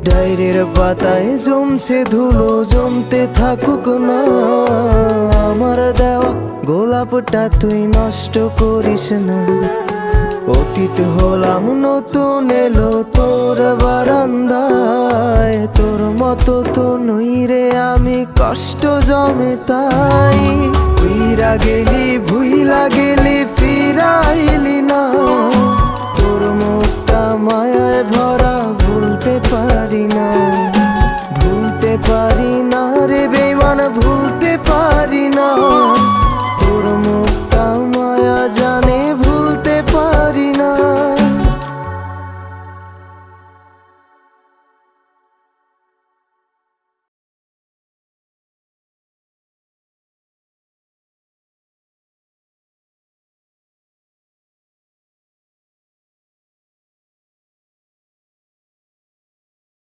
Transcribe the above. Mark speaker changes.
Speaker 1: ডায়েরির পাতায় জমছে ধুলো, জমতে থাকুক না। আমার দেওয়া গোলাপটা তুই নষ্ট করিস না। অতীত হলাম, নতুন এলো তোর বারান্দায়। তোর মতো তো নই রে আমি, কষ্ট জমে তাই। ফিরা গেলি, ভুইলা গেলি, ফিরাইলি না। তোর মুখটা মায়ায় ভরা, ভুলতে পারি না।